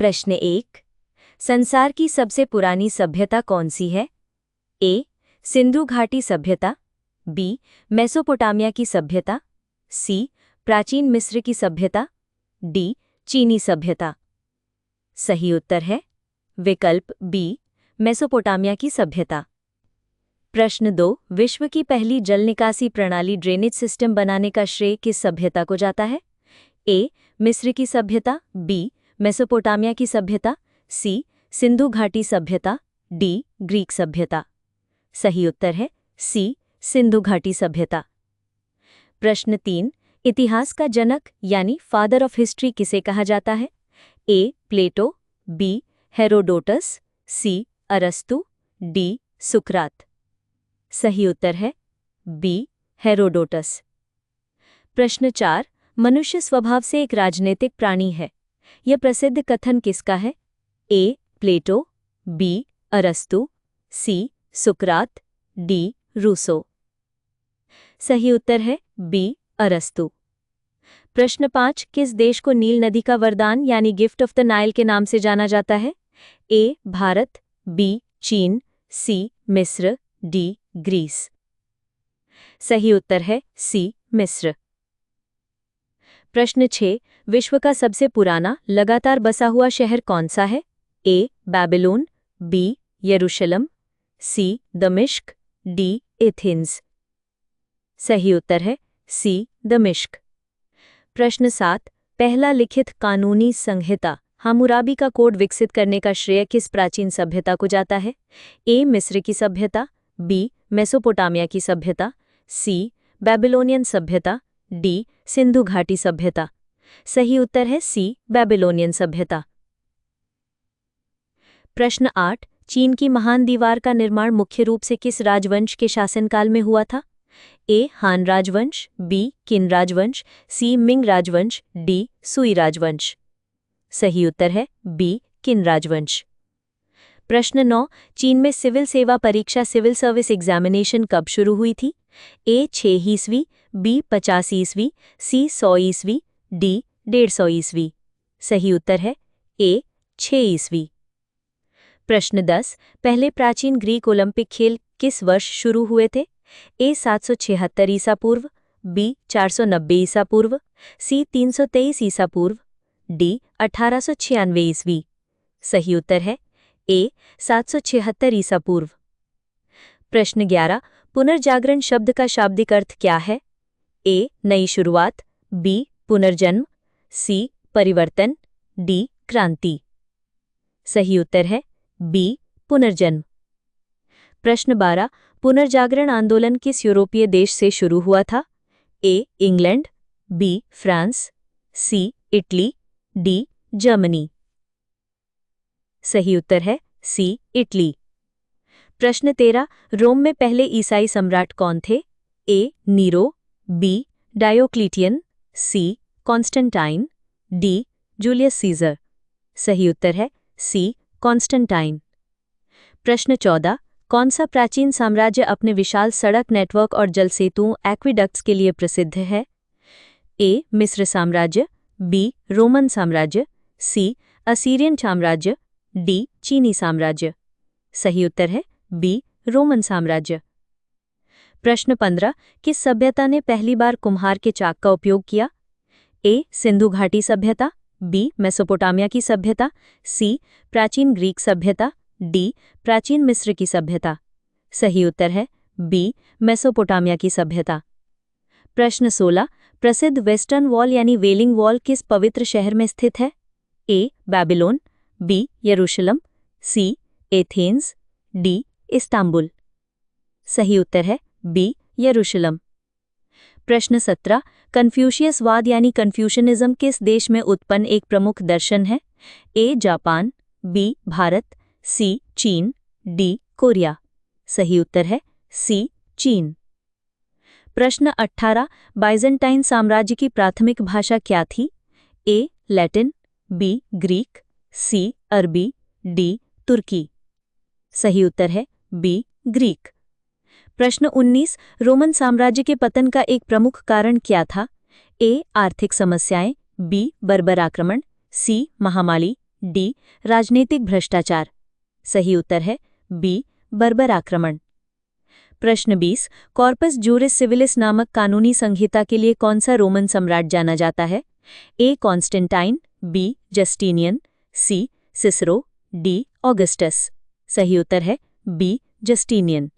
प्रश्न 1। संसार की सबसे पुरानी सभ्यता कौन सी है? ए. सिंधु घाटी सभ्यता, बी. मेसोपोटामिया की सभ्यता, सी. प्राचीन मिस्र की सभ्यता, डी. चीनी सभ्यता। सही उत्तर है विकल्प बी. मेसोपोटामिया की सभ्यता। प्रश्न 2। विश्व की पहली जल निकासी प्रणाली ड्रेनेज सिस्टम बनाने का श्रेय किस सभ्यता को जाता है? ए. मिस्र की सभ्यता, बी. मेसोपोटामिया की सभ्यता, सी. सिंधु घाटी सभ्यता, डी. ग्रीक सभ्यता। सही उत्तर है सी. सिंधु घाटी सभ्यता। प्रश्न 3। इतिहास का जनक यानी फादर ऑफ हिस्ट्री किसे कहा जाता है? ए. प्लेटो, बी. हेरोडोटस, सी. अरस्तु, डी. सुकरात। सही उत्तर है बी. हेरोडोटस। प्रश्न 4। मनुष्य स्वभाव से एक राजनीतिक प्राणी है। यह प्रसिद्ध कथन किसका है? ए. प्लेटो, बी. अरस्तु, सी. सुकरात, डी. रूसो। सही उत्तर है बी. अरस्तु। प्रश्न 5। किस देश को नील नदी का वरदान यानी गिफ्ट ऑफ द नाइल के नाम से जाना जाता है? ए. भारत, बी. चीन, सी. मिस्र, डी. ग्रीस। सही उत्तर है सी. मिस्र। प्रश्न 6। विश्व का सबसे पुराना लगातार बसा हुआ शहर कौन सा है? ए. Babylon, B. यरूशलेम, सी. दमिश्क, डी. एथेंस। सही उत्तर है सी. दमिश्क। प्रश्न 7। पहला लिखित कानूनी संहिता हम्मुराबी का कोड विकसित करने का श्रेय किस प्राचीन सभ्यता को जाता है? ए. मिस्र की सभ्यता, बी. मेसोपोटामिया की सभ्यता, सी. बेबीलोनियन सभ्यता, डी. सिंधु घाटी सभ्यता। सही उत्तर है सी. बेबीलोनियन सभ्यता। प्रश्न 8। चीन की महान दीवार का निर्माण मुख्य रूप से किस राजवंश के शासनकाल में हुआ था? ए. हान राजवंश, बी. किन राजवंश, सी. मिंग राजवंश, डी. सुई राजवंश। सही उत्तर है बी. किन राजवंश। प्रश्न 9। चीन में सिविल सेवा परीक्षा सिविल सर्विस एग्जामिनेशन कब शुरू हुई थी? ए. 6 ईस्वी, बी. 50 ईस्वी, सी. 100 ईस्वी, डी. 150 ईस्वी। सही उत्तर है ए. 6 ईस्वी। प्रश्न 10। पहले प्राचीन ग्रीक ओलंपिक खेल किस वर्ष शुरू हुए थे? ए. 776 ईसा पूर्व, बी. 490 ईसा पूर्व, सी. 323 ईसा पूर्व, डी. 1896 ईस्वी। सही उत्तर है ए. 776 ईसा पूर्व। प्रश्न 11। पुनर्जागरण शब्द का शाब्दिक अर्थ क्या है? ए. नई शुरुआत, बी. पुनर्जन्म, सी. परिवर्तन, डी. क्रांति। सही उत्तर है बी. पुनर्जन्म। प्रश्न 12। पुनर्जागरण आंदोलन किस यूरोपीय देश से शुरू हुआ था? A. England, B. France, C. Italy, D. Germany. सही उत्तर है सी. इटली। प्रश्न 13। रोम में पहले ईसाई सम्राट कौन थे? A. Nero, B. Diocletian, C. Constantine, D. Julius Caesar. सही उत्तर है सी. कॉन्स्टेंटाइन। प्रश्न 14। कौन सा प्राचीन साम्राज्य अपने विशाल सड़क नेटवर्क और जल सेतुओं एक्विडक्ट्स के लिए प्रसिद्ध है? ए. मिस्र साम्राज्य, बी. रोमन साम्राज्य, सी. असीरियन साम्राज्य, डी. चीनी साम्राज्य। सही उत्तर है बी. रोमन साम्राज्य। प्रश्न 15। किस सभ्यता ने पहली बार कुम्हार के चाक का उपयोग किया? ए. सिंधु घाटी सभ्यता, बी. मेसोपोटामिया की सभ्यता, सी. प्राचीन ग्रीक सभ्यता, डी. प्राचीन मिस्र की सभ्यता। सही उत्तर है बी. मेसोपोटामिया की सभ्यता। प्रश्न 16। प्रसिद्ध वेस्टर्न वॉल यानी वेलिंग वॉल किस पवित्र शहर में स्थित है? ए. Babylon, B. यरूशलेम, सी. Athens, D. इस्तांबुल। सही उत्तर है बी. यरूशलेम। प्रश्न 17। कन्फ्यूशियसवाद यानी कन्फ्यूशनिज्म किस देश में उत्पन्न एक प्रमुख दर्शन है? A. Japan, B. Bharat, C. चीन, डी. कोरिया। सही उत्तर है सी. चीन। प्रश्न 18। बाइजेंटाइन साम्राज्य की प्राथमिक भाषा क्या थी? A. Latin, B. Greek, C. अरबी, डी. तुर्की। सही उत्तर है बी. ग्रीक। प्रश्न 19। रोमन साम्राज्य के पतन का एक प्रमुख कारण क्या था? ए. आर्थिक समस्याएं, बी. बर्बर आक्रमण, सी. महामारी, डी राजनीतिक भ्रष्टाचार। सही उत्तर है बी बर्बर आक्रमण। प्रश्न 20 कॉर्पस जूरिस सिविलिस नामक कानूनी संहिता के लिए कौन सा रोमन सम्राट जाना जाता है? ए कॉन्स्टेंटाइन, बी जस्टिनियन, सी सिसरो, डी ऑगस्टस। सही उत्तर है बी जस्टिनियन।